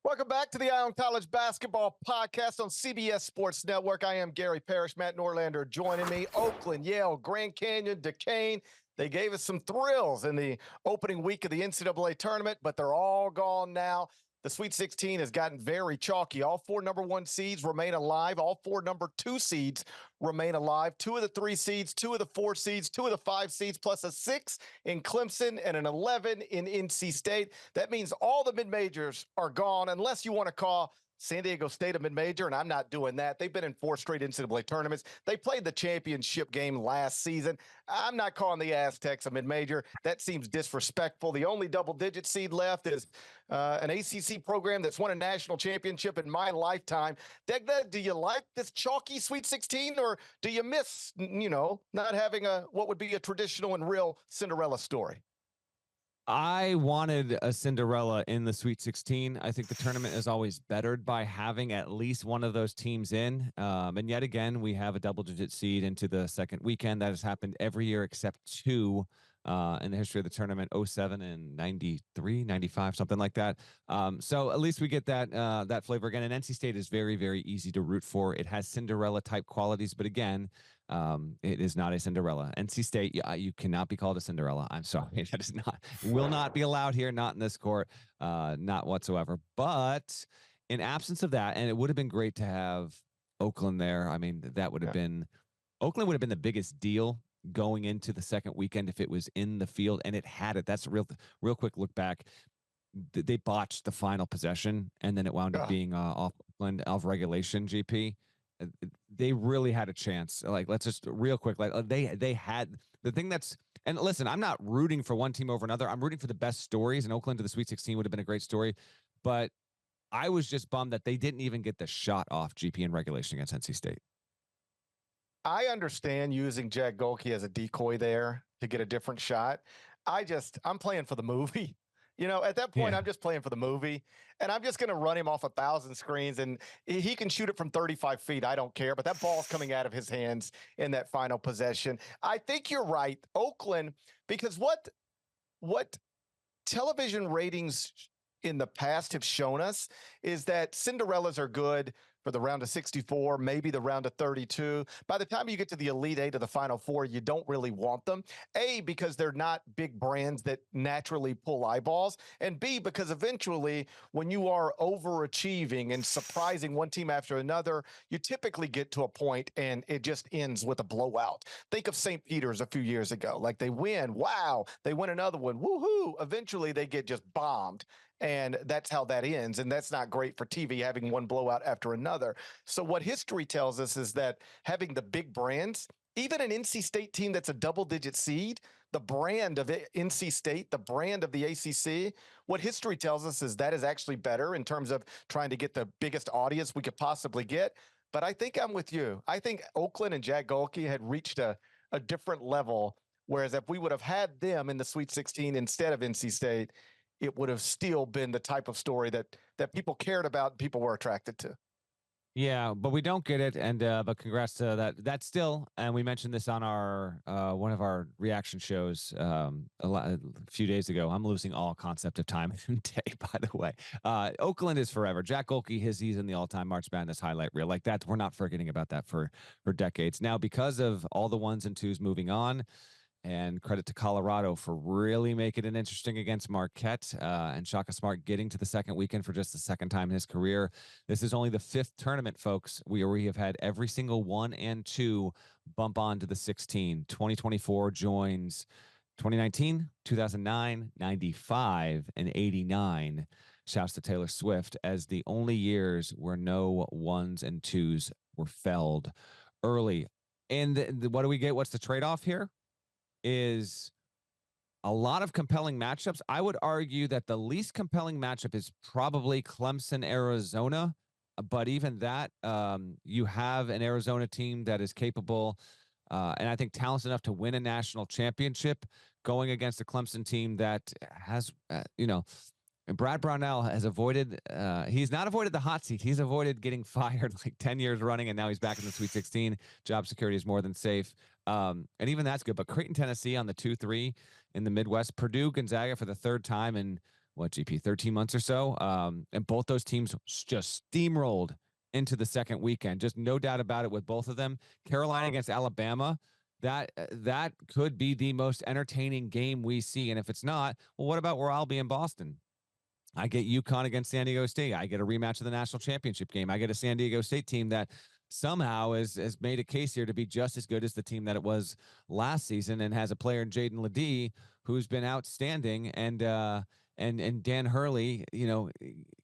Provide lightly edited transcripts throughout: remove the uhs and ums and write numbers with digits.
Welcome back to the Eye on College Basketball Podcast on CBS Sports Network. I am Gary Parrish. Matt Norlander joining me. Oakland, Yale, Grand Canyon, Duquesne. They gave us some thrills in the opening week of the NCAA tournament, but they're all gone now. The Sweet 16 has gotten very chalky. All four number one seeds remain alive. All four number two seeds remain alive. Two of the three seeds, two of the four seeds, two of the five seeds, plus a 6 in Clemson and an 11 in NC State. That means all the mid-majors are gone, unless you want to call San Diego State a mid-major, and I'm not doing that. They've been in 4 straight NCAA tournaments. They played the championship game last season. I'm not calling the Aztecs a mid-major. That seems disrespectful. The only double-digit seed left is an ACC program that's won a national championship in my lifetime. Degna, do you like this chalky Sweet 16, or do you miss, not having what would be a traditional and real Cinderella story? I wanted a Cinderella in the Sweet 16. I think the tournament is always bettered by having at least one of those teams in. And yet again, we have a double-digit seed into the second weekend. That has happened every year except 2 in the history of the tournament, 07 and 93, 95, something like that. So at least we get that flavor again. And NC State is very, very easy to root for. It has Cinderella-type qualities, but again, it is not a Cinderella. NC State, you cannot be called a Cinderella. I'm sorry. That is will not be allowed here, not in this court, not whatsoever. But in absence of that, and it would have been great to have Oakland there. I mean, that would have been, Oakland would have been the biggest deal going into the second weekend if it was in the field, and it had it. That's a real quick look back. They botched the final possession, and then it wound up being off regulation, GP. They really had a chance. Like, let's just real quick, like they had the thing that's, and listen, I'm not rooting for one team over another. I'm rooting for the best stories, and Oakland to the Sweet 16 would have been a great story. But I was just bummed that they didn't even get the shot off GP in regulation against NC State. I understand using Jack Golke as a decoy there to get a different shot. I'm playing for the movie. At that point, I'm just playing for the movie, and I'm just going to run him off 1,000 screens, and he can shoot it from 35 feet. I don't care, but that ball's coming out of his hands in that final possession. I think you're right, Oakland, because what television ratings in the past have shown us is that Cinderellas are good for the round of 64, maybe the round of 32. By the time you get to the Elite 8 of the Final Four, you don't really want them. A, because they're not big brands that naturally pull eyeballs. And B, because eventually when you are overachieving and surprising one team after another, you typically get to a point and it just ends with a blowout. Think of St. Peter's a few years ago. Like, they win. Wow. They win another one. Woohoo. Eventually they get just bombed. And that's how that ends. And that's not great for TV, having one blowout after another. So what history tells us is that having the big brands, even an NC State team that's a double-digit seed, the brand of NC State, the brand of the ACC, what history tells us is that is actually better in terms of trying to get the biggest audience we could possibly get. But I think I'm with you. I think Oakland and Jack Golke had reached a different level, whereas if we would have had them in the Sweet 16 instead of NC State, it would have still been the type of story that people cared about and people were attracted to. Yeah, but we don't get it. And but congrats to that. That's still, and we mentioned this on our one of our reaction shows a few days ago. I'm losing all concept of time and day, by the way. Oakland is forever. Jack Golke, he's in the all-time March Madness highlight reel. Like that, we're not forgetting about that for decades. Now, because of all the 1s and 2s moving on, and credit to Colorado for really making it interesting against Marquette, and Shaka Smart getting to the second weekend for just the second time in his career. This is only the 5th tournament, folks. We have had every single 1 and 2 bump on to the 16. 2024 joins 2019, 2009, 95, and 89. Shouts to Taylor Swift as the only years where no 1s and 2s were felled early. And what do we get? What's the trade-off here? Is a lot of compelling matchups. I would argue that the least compelling matchup is probably Clemson, Arizona. But even that, you have an Arizona team that is capable, and I think talented enough to win a national championship, going against a Clemson team that has, Brad Brownell has avoided, he's not avoided the hot seat. He's avoided getting fired like 10 years running, and now he's back in the Sweet 16. Job security is more than safe. And even that's good. But Creighton, Tennessee on the 2-3 in the Midwest. Purdue, Gonzaga for the 3rd time in GP 13 months or so. And both those teams just steamrolled into the second weekend. Just no doubt about it with both of them. Carolina against Alabama. That could be the most entertaining game we see. And if it's not, well, what about where I'll be in Boston? I get UConn against San Diego State. I get a rematch of the national championship game. I get a San Diego State team that somehow has made a case here to be just as good as the team that it was last season, and has a player in Jaden Ledee who's been outstanding. And Dan Hurley,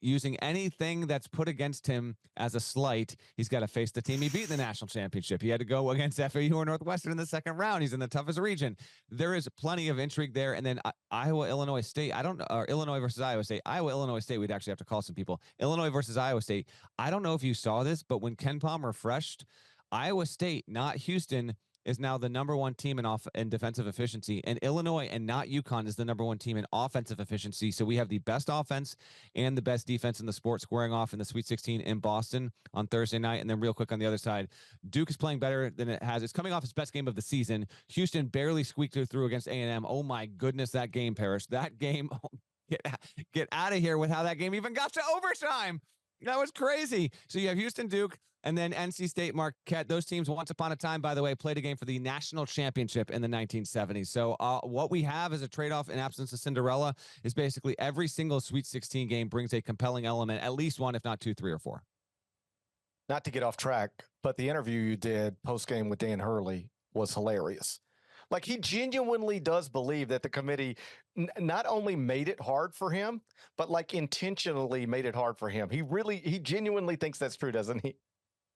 using anything that's put against him as a slight, he's got to face the team he beat in the national championship. He had to go against FAU or Northwestern in the second round. He's in the toughest region. There is plenty of intrigue there. And then Iowa, Illinois State. Or Illinois versus Iowa State. Iowa, Illinois State. We'd actually have to call some people. Illinois versus Iowa State. I don't know if you saw this, but when Ken Palm refreshed, Iowa State, not Houston, is now the number one team in defensive efficiency, and Illinois and not UConn is the number one team in offensive efficiency. So we have the best offense and the best defense in the sport squaring off in the Sweet 16 in Boston on Thursday night. And then real quick on the other side, Duke is playing better than it has. It's coming off its best game of the season. Houston barely squeaked through against A&M. Oh my goodness, that game, Parrish. That game, get out of here with how that game even got to overtime. That was crazy. So you have Houston, Duke, and then NC State, Marquette. Those teams, once upon a time, by the way, played a game for the national championship in the 1970s. So what we have as a trade-off in absence of Cinderella is basically every single Sweet 16 game brings a compelling element, at least one, if not two, three, or four. Not to get off track, but the interview you did post-game with Dan Hurley was hilarious. Like, he genuinely does believe that the committee not only made it hard for him, but like intentionally made it hard for him. He genuinely thinks that's true, doesn't he?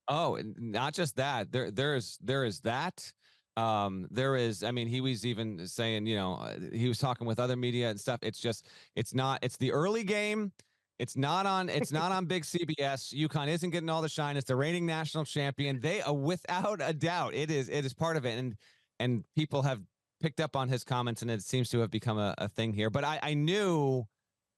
Oh, not just that. There is that. There is. I mean, he was even saying, he was talking with other media and stuff. It's the early game. It's not on big CBS. UConn isn't getting all the shine. It's the reigning national champion. They without a doubt, it is part of it. And people have picked up on his comments, and it seems to have become a thing here. But I knew,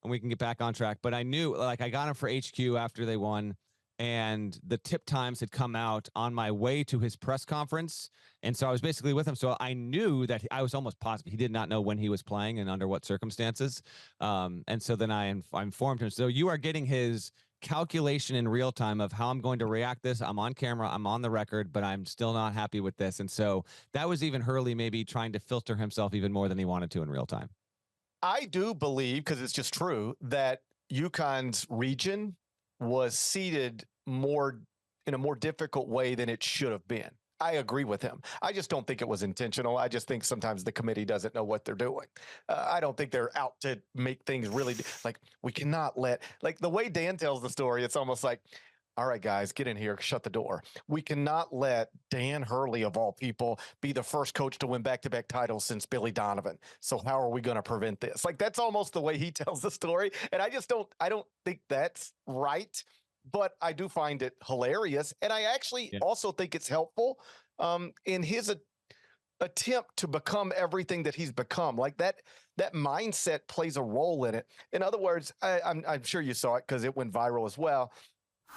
and we can get back on track, but I knew, like, I got him for HQ after they won, and the tip times had come out on my way to his press conference. And so I was basically with him. So I knew that I was almost positive he did not know when he was playing and under what circumstances. And so then I informed him. So you are getting his calculation in real time of how I'm going to react this. I'm on camera, I'm on the record, but I'm still not happy with this. And so that was even Hurley maybe trying to filter himself even more than he wanted to in real time. I do believe, because it's just true, that UConn's region was seeded in a more difficult way than it should have been. I agree with him. I just don't think it was intentional. I just think sometimes the committee doesn't know what they're doing. I don't think they're out to make things really like, we cannot like the way Dan tells the story, it's almost like, all right, guys, get in here, shut the door. We cannot let Dan Hurley, of all people, be the first coach to win back-to-back titles since Billy Donovan. So how are we going to prevent this? Like, that's almost the way he tells the story. And I don't think that's right. But I do find it hilarious. And I actually also think it's helpful in his attempt to become everything that he's become. Like that mindset plays a role in it. In other words, I'm sure you saw it because it went viral as well.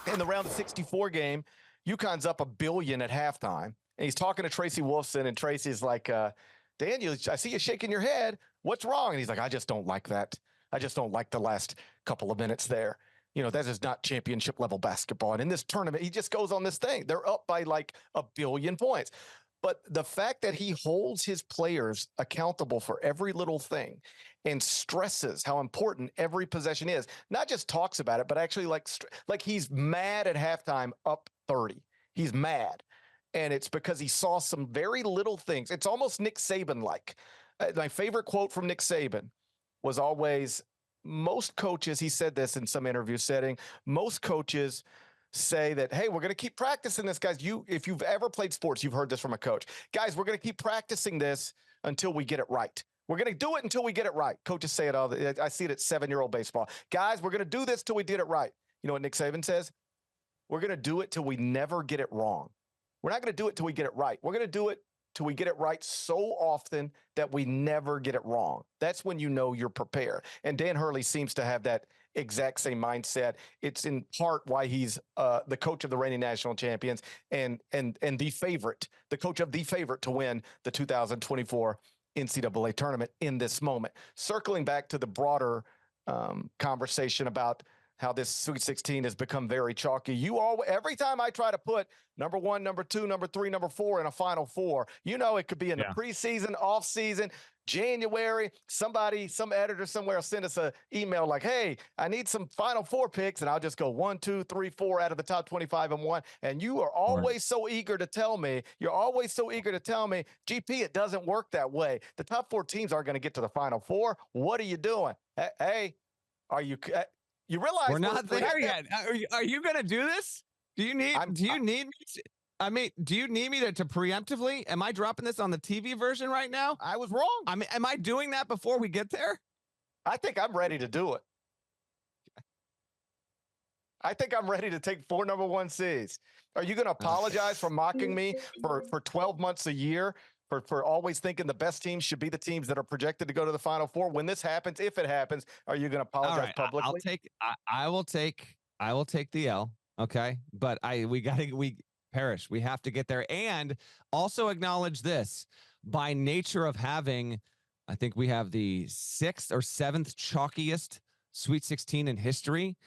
In the round of 64 game, UConn's up $1 billion at halftime. And he's talking to Tracy Wolfson, and Tracy's like, Daniel, I see you shaking your head. What's wrong? And he's like, I just don't like that. I just don't like the last couple of minutes there. That is not championship level basketball. And in this tournament, he just goes on this thing. They're up by like 1 billion points. But the fact that he holds his players accountable for every little thing and stresses how important every possession is, not just talks about it, but actually like he's mad at halftime up 30. He's mad. And it's because he saw some very little things. It's almost Nick Saban-like. My favorite quote from Nick Saban was always, most coaches, he said this in some interview setting, most coaches say that, hey, we're going to keep practicing this, guys. If you've ever played sports, you've heard this from a coach. Guys, we're going to keep practicing this until we get it right. We're going to do it until we get it right. Coaches say it all. I see it at 7-year-old baseball. Guys, we're going to do this till we get it right. You know what Nick Saban says? We're going to do it till we never get it wrong. We're not going to do it till we get it right. We're going to do it till we get it right so often that we never get it wrong. That's when you know you're prepared. And Dan Hurley seems to have that exact same mindset. It's in part why he's the coach of the reigning national champions and the favorite, the coach of the favorite to win the 2024 NCAA tournament in this moment. Circling back to the broader conversation about how this Sweet 16 has become very chalky. Every time I try to put number 1, number 2, number 3, number 4 in a Final Four, it could be in the preseason, off season, January. Some editor somewhere will send us an email like, hey, I need some Final Four picks. And I'll just go 1, 2, 3, 4 out of the top 25 and 1. And you are always so eager to tell me, GP, it doesn't work that way. The top 4 teams aren't going to get to the Final Four. What are you doing? Hey, are you... You realize we're not there yet. Are you going to do this? Do you need me to preemptively? Am I dropping this on the TV version right now? I was wrong. Am I doing that before we get there? I think I'm ready to do it. I think I'm ready to take 4 number 1 seeds. Are you going to apologize for mocking me for 12 months a year? For always thinking the best teams should be the teams that are projected to go to the Final Four. When this happens, if it happens, are you going to apologize publicly? I will take the L. Okay. But we have to get there, and also acknowledge this. By nature of having, I think we have the 6th or 7th chalkiest Sweet 16 in history.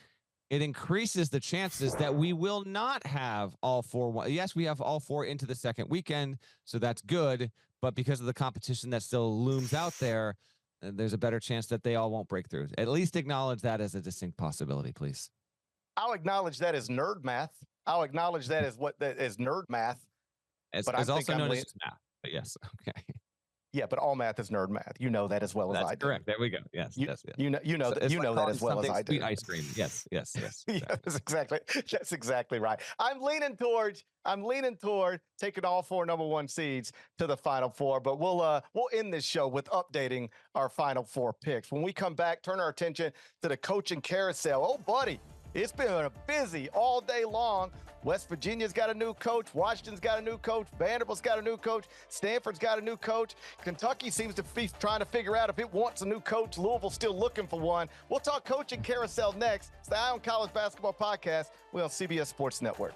It increases the chances that we will not have all 4. Yes, we have all 4 into the second weekend, so that's good. But because of the competition that still looms out there, there's a better chance that they all won't break through. At least acknowledge that as a distinct possibility, please. I'll acknowledge that as nerd math. I'll acknowledge that as nerd math. It's also known as math. But yes, okay. Yeah, but all math is nerd math. You know that as well as I do. Correct. There we go. Yes. You know that as well as I do. Sweet ice cream. Yes. Yeah, that's exactly right. I'm leaning toward taking all 4 number 1 seeds to the Final Four, but we'll end this show with updating our Final Four picks. When we come back, turn our attention to the coaching carousel. Oh, buddy, it's been busy all day long. West Virginia's got a new coach. Washington's got a new coach. Vanderbilt's got a new coach. Stanford's got a new coach. Kentucky seems to be trying to figure out if it wants a new coach. Louisville's still looking for one. We'll talk coaching carousel next. It's the Eye on College Basketball Podcast. We're on CBS Sports Network.